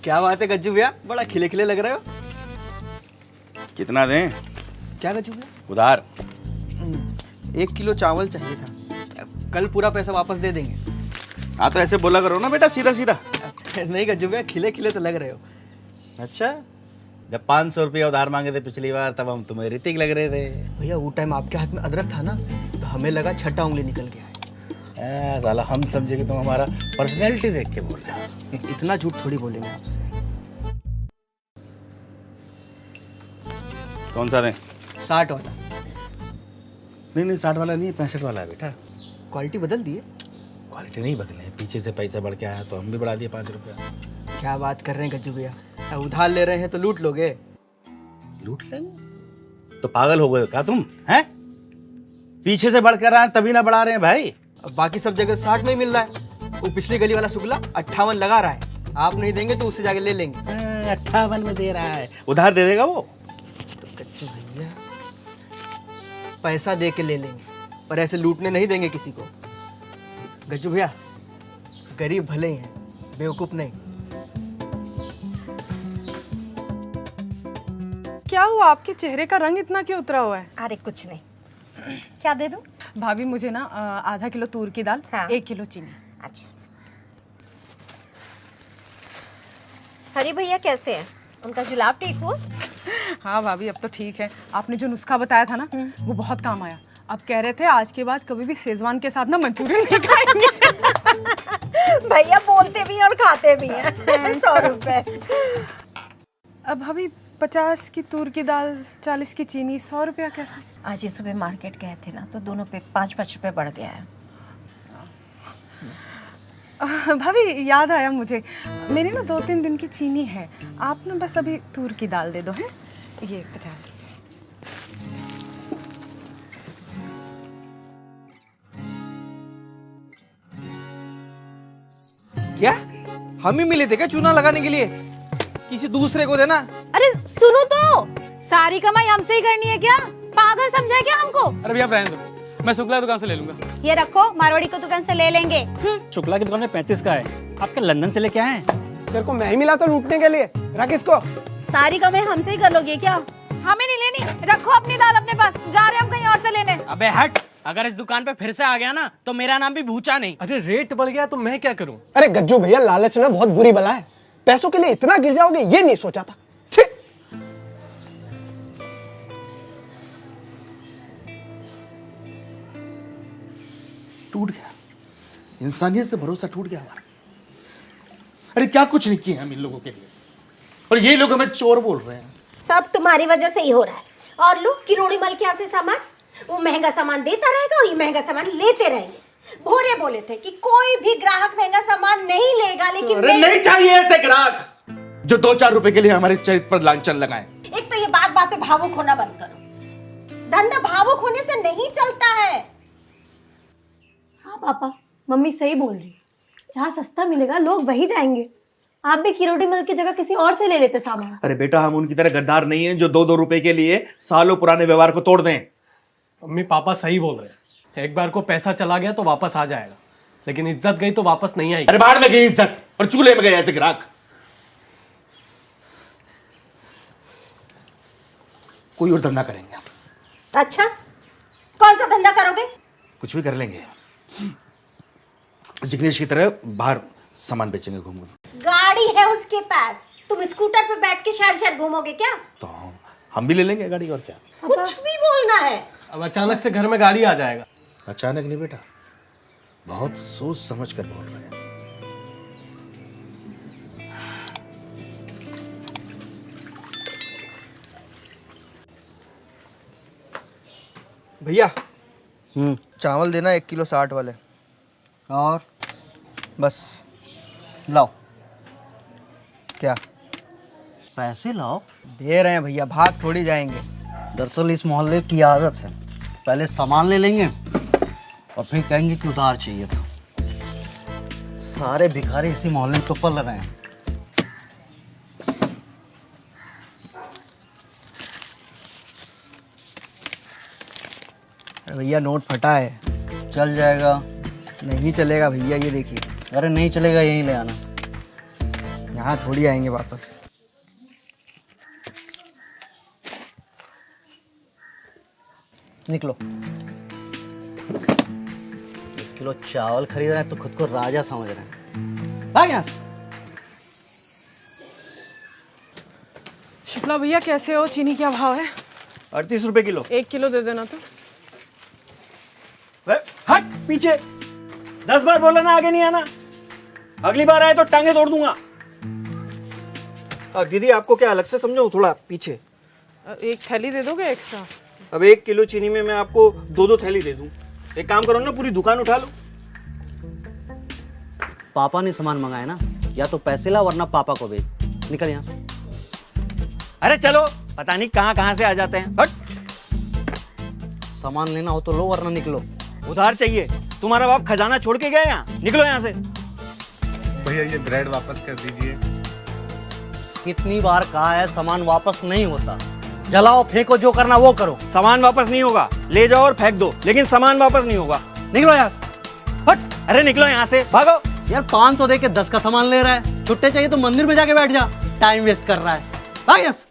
क्या बात है गज्जू भैया, बड़ा खिले खिले लग रहे हो। कितना दें? क्या गज्जू भैया? उधार 1 किलो चावल चाहिए था, कल पूरा पैसा वापस दे देंगे। हाँ तो ऐसे बोला करो ना बेटा, सीधा सीधा। नहीं गज्जू भैया, खिले खिले तो लग रहे हो। अच्छा, जब 500 रुपया उधार मांगे थे पिछली बार, तब हम तुम्हें ऋतिक लग रहे थे। भैया वो टाइम आपके हाथ में अदरक था ना, तो हमें लगा छठा उंगली निकल गया है। साला हम समझे कि तुम हमारा पर्सनैलिटी देख के बोल रहे हो। इतना झूठ थोड़ी बोलेंगे आपसे। कौन सा दें? 60 वाला। नहीं 60 वाला नहीं है, 65 वाला है बेटा। क्वालिटी बदल दी है? क्वालिटी नहीं बदले, पीछे से पैसा बढ़ के आया तो हम भी बढ़ा दिए 5 रुपया। क्या बात कर रहे हैं गज्जू भैया, उधार ले रहे हैं तो लूट लोगे? लूट लेंगे तो पागल हो गए क्या तुम? हैं? पीछे से बढ़ कर आए तभी ना बढ़ा रहे हैं भाई। अब बाकी सब जगह 60 में ही मिल रहा है। वो पिछली गली वाला शुक्ला 58 लगा रहा है, आप नहीं देंगे तो उससे जाके ले लेंगे। 58 में दे रहा है, उधार दे देगा वो। तो गज्जू भैया पैसा दे के ले लेंगे, पर ऐसे लूटने नहीं देंगे किसी को। गज्जू भैया गरीब भले ही हैं, बेवकूफ नहीं। क्या हुआ, आपके चेहरे का रंग इतना क्यों उतरा हुआ है? अरे कुछ नहीं। क्या दे दूं? भाभी मुझे ना आधा किलो तूर की दाल, हाँ। 1 किलो चीनी। अच्छा। हरी भैया कैसे हैं? उनका जुलाब ठीक हुआ? हाँ भाभी अब तो ठीक है। आपने जो नुस्खा बताया था ना, वो बहुत काम आया। अब कह रहे थे आज के बाद कभी भी शेजवान के साथ ना मंचूरियन नहीं खाएंगे। भैया बोलते भी हैं और खाते भी हैं। 100 रुपए। अब भाभी 50 की तूर की दाल, 40 की चीनी, 100 रुपया कैसे? आज ये सुबह मार्केट गए थे ना, तो दोनों पे 5-5 रुपए बढ़ गया है। भाभी याद आया मुझे, मेरी ना 2-3 दिन की चीनी है, आप ना बस अभी तूर की दाल दे दो। है ये 50 रुपये। क्या हम ही मिले थे क्या चूना लगाने के लिए? किसी दूसरे को देना। अरे सुनो तो, सारी कमाई हमसे ही करनी है क्या? पागल समझा है क्या हमको? अरे भैया रहने दो, मैं शुक्ला की दुकान से ले लूंगा। ये रखो, मारवाड़ी की दुकान से ले लेंगे। शुक्ला की दुकान में 35 का है, आपके लंदन से लेके आए हैं। तेरे को मैं ही मिला था लूटने के लिए, रख इसको। सारी कमाई हमसे ही कर लोगे क्या? हमें नहीं लेनी, रखो अपनी दाल अपने पास, जा रहे हम कहीं और से लेने। अबे हट, अगर इस दुकान पे फिर से आ गया ना तो मेरा नाम भी भूचा नहीं। अरे रेट बढ़ गया तो मैं क्या करूं? अरे गज्जू भैया, लालच ना बहुत बुरी बला है। पैसों के लिए इतना गिर जाओगे ये नहीं सोचा था। छी! टूट गया, इंसानियत से भरोसा टूट गया हमारा। अरे क्या कुछ नहीं किया हम इन लोगों के लिए, और ये लोग हमें चोर बोल रहे हैं। सब तुम्हारी वजह से ही हो रहा है। और लोग किरोड़ी मल के यहाँ से सामान, वो महंगा सामान देता रहेगा और ये महंगा सामान लेते रहेंगे। भोरे बोले थे कि कोई भी ग्राहक महंगा सामान नहीं लेगा, लेकिन अरे नहीं चाहिए ऐसे ग्राहक जो 2-4 रुपए के लिए हमारे चरित्र पर लांछन लगाएं। एक तो ये बात बात पे भावुक होना बंद करो। धंधा भावुक होने से नहीं चलता है। हाँ पापा, मम्मी सही बोल रही है। जहाँ सस्ता मिलेगा लोग वही जाएंगे। आप भी किरोड़ी मल की जगह किसी और से ले लेते सामान। अरे बेटा, हम उनकी तरह गद्दार नहीं हैं जो 2-2 रुपए के लिए सालों पुराने व्यवहार को तोड़ दें। मम्मी पापा सही बोल रहे हैं, एक बार को पैसा चला गया तो वापस आ जाएगा, लेकिन इज्जत गई तो वापस नहीं आएगी। अरे बाहर में गई इज्जत और चूल्हे में गए ऐसे ग्राहक। कोई और धंधा करेंगे आप। अच्छा, कौन सा धंधा करोगे? कुछ भी कर लेंगे, जिग्नेश की तरह बाहर सामान बेचेंगे घूम घूम। गाड़ी है उसके पास, तुम स्कूटर पे बैठ के शहर शहर घूमोगे क्या? तो हम भी ले लेंगे गाड़ी, और क्या। कुछ भी बोलना है। अब अचानक से घर में गाड़ी आ जाएगा। अचानक नहीं बेटा, बहुत सोच समझ कर बोल रहे हैं। भैया चावल देना 1 किलो 60 वाले। और बस लाओ क्या पैसे लाओ। दे रहे हैं भैया, भाग थोड़ी जाएंगे। दरअसल इस मोहल्ले की आदत है, पहले सामान ले लेंगे और फिर कहेंगे कि उधार चाहिए था। सारे भिखारी इसी मोहल्ले में तो पल रहे हैं। भैया नोट फटा है। चल जाएगा। नहीं चलेगा भैया, ये देखिए। अरे नहीं चलेगा, यहीं ले आना। यहाँ थोड़ी आएंगे वापस। निकलो। 1 किलो चावल खरीद रहे हैं तो खुद को राजा समझ रहे हैं। भाग यहाँ से। शुक्ला भैया कैसे हो? चीनी क्या भाव है? 38 रुपए किलो। 1 किलो दे देना तो। हट पीछे, 10 बार बोला ना आगे नहीं आना, अगली बार आए तो टांगे तोड़ दूंगा। दीदी आपको क्या अलग से समझाऊं? थोड़ा पीछे। एक थैली दे दोगे एक्स्ट्रा? अब 1 किलो चीनी में मैं आपको 2-2 थैली दे दूं। एक काम करो ना, पूरी दुकान उठा लो। पापा ने सामान मंगाया ना, या तो पैसे ला वरना पापा को भेज। निकल यहाँ से। अरे चलो, पता नहीं कहाँ कहाँ से आ जाते हैं। हट। सामान लेना हो तो लो वरना निकलो। उधार चाहिए? तुम्हारा बाप खजाना छोड़ के गया यहाँ, निकलो यहाँ से। भैया ये ब्रेड वापस कर दीजिए। कितनी बार कहा है सामान वापस नहीं होता। जलाओ फेंको, जो करना वो करो। सामान वापस नहीं होगा, ले जाओ और फेंक दो, लेकिन सामान वापस नहीं होगा। निकलो यार। हट। अरे निकलो यहाँ से, भागो। यार 500 दे के 10 का सामान ले रहा है। छुट्टे चाहिए तो मंदिर में जाके बैठ जा, टाइम वेस्ट कर रहा है। भाग यहाँ से।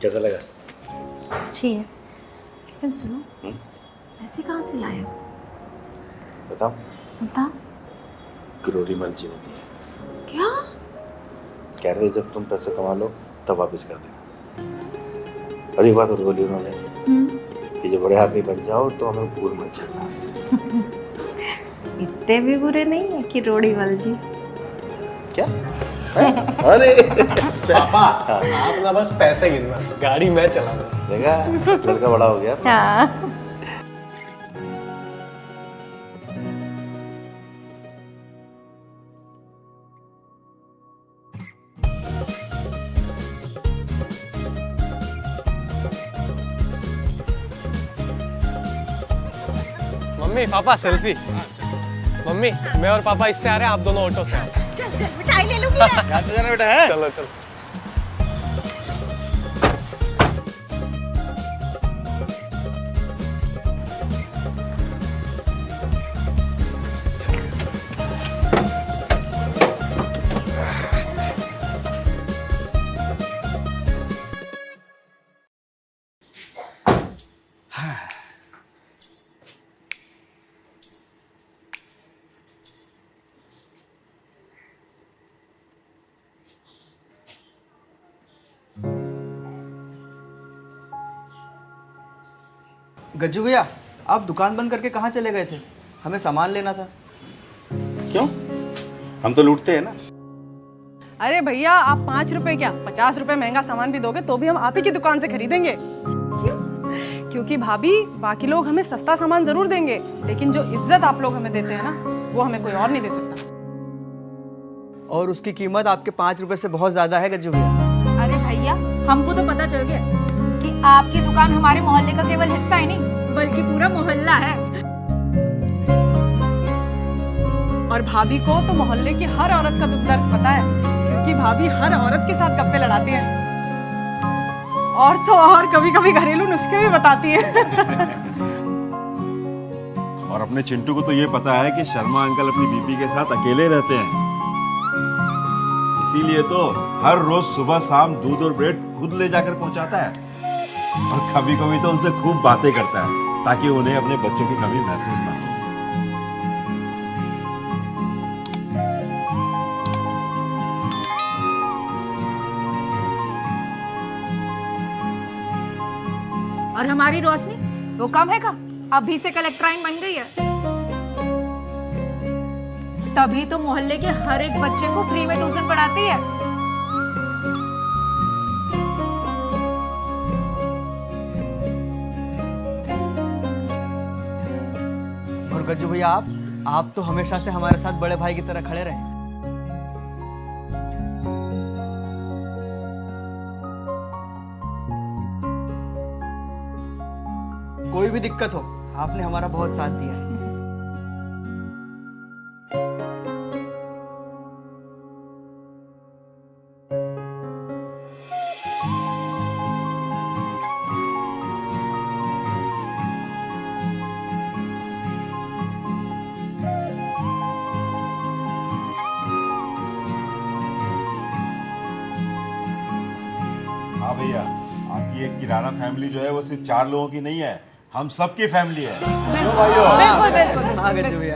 कैसा लगा? अच्छी है, लेकिन सुनो, पैसे कहाँ से लाए हो? बताओ। बता। किरोड़ी मल जी ने दिए। क्या? कह रहे जब तुम पैसे कमा लो तब वापस कर देना। और एक बात और बोली उन्होंने कि जब बड़े आदमी बन जाओ तो हमें भूल मत जाना। इतने भी बुरे नहीं है कि रोड़ी वाल जी। क्या? अरे पापा आप ना बस पैसे गिनना, गाड़ी मैं चलाऊंगा। देखा, लड़का बड़ा हो गया। हाँ। Mummy papa selfie. मम्मी मैं और पापा इससे आ रहे हैं, आप दोनों ऑटो से आओ। चल चल मिठाई ले लूंगी। यहाँ से जाना बेटा है। चलो चलो। गज्जू भैया, आप दुकान बंद करके कहाँ चले गए थे? हमें सामान लेना था। क्यों? हम तो लूटते हैं ना। अरे भैया आप 5 रुपए क्या 50 रुपए महंगा सामान भी दोगे तो भी हम आप ही की दुकान से खरीदेंगे। क्योंकि भाभी बाकी लोग हमें सस्ता सामान जरूर देंगे, लेकिन जो इज्जत आप लोग हमें देते हैं ना, वो हमें कोई और नहीं दे सकता। और उसकी कीमत आपके 5 रुपए से बहुत ज्यादा है गज्जू भैया। अरे भैया हमको तो पता चल गया कि आपकी दुकान हमारे मोहल्ले का केवल हिस्सा ही नहीं बल्कि पूरा मोहल्ला है। और भाभी को तो मोहल्ले की हर औरत का दुख दर्द पता है, क्योंकि भाभी हर औरत के साथ गप्पे लड़ाती है, और तो और कभी कभी घरेलू नुस्खे भी बताती है। और अपने चिंटू को तो ये पता है कि शर्मा अंकल अपनी बीबी के साथ अकेले रहते हैं, इसीलिए तो हर रोज सुबह शाम दूध और ब्रेड खुद ले जाकर पहुंचाता है, और कभी कभी तो उनसे खूब बातें करता है ताकि उन्हें अपने बच्चों की कमी महसूस ना हो। और हमारी रोशनी वो कम है कम, अभी से कलेक्ट्राइन बन गई है। तभी तो मोहल्ले के हर एक बच्चे को फ्री में ट्यूशन पढ़ाती है। और गज्जू भैया आप तो हमेशा से हमारे साथ बड़े भाई की तरह खड़े रहे। कोई भी दिक्कत हो, आपने हमारा बहुत साथ दिया है। हाँ भैया, आपकी एक किराना फैमिली जो है वो सिर्फ 4 लोगों की नहीं है, हम सबकी फैमिली है। क्यों भाइयों? बिल्कुल बिल्कुल हाँ गज्जू भैया।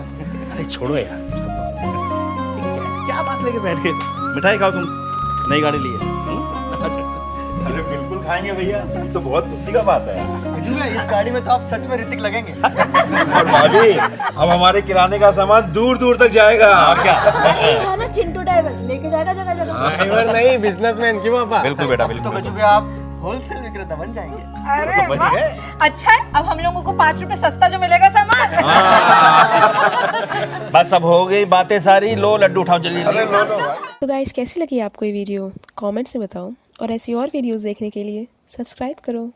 अरे छोड़ो यार तुम सब लोग। क्या बात लेके बैठ गए? मिठाई खाओ तुम, नई गाड़ी ली है। अरे बिल्कुल खाएंगे भैया, ये तो बहुत खुशी का बात है। गज्जू भैया इस गाड़ी में तो आप सच में ऋतिक लगेंगे। और भाभी, अब हमारे किराने का सामान दूर दूर तक जाएगा। क्या? है ना चिंटू ड्राइवर, लेके जाएगा जगह जगह। ड्राइवर नहीं, बिजनेसमैन। क्यों पापा? बिल्कुल बेटा तो बिल्कुल। गज्जू भैया आप होलसेल विक्रेता बन जाएंगे। अरे तो बच वाह, गए। अच्छा है, अब हम लोगों को 5 रुपए सस्ता जो मिलेगा सामान। बस अब हो गई बातें सारी, लो लड्डू उठाओ जल्दी। तो गाइस कैसी लगी आपको ये वीडियो कमेंट्स में बताओ और ऐसी और वीडियोस देखने के लिए सब्सक्राइब करो।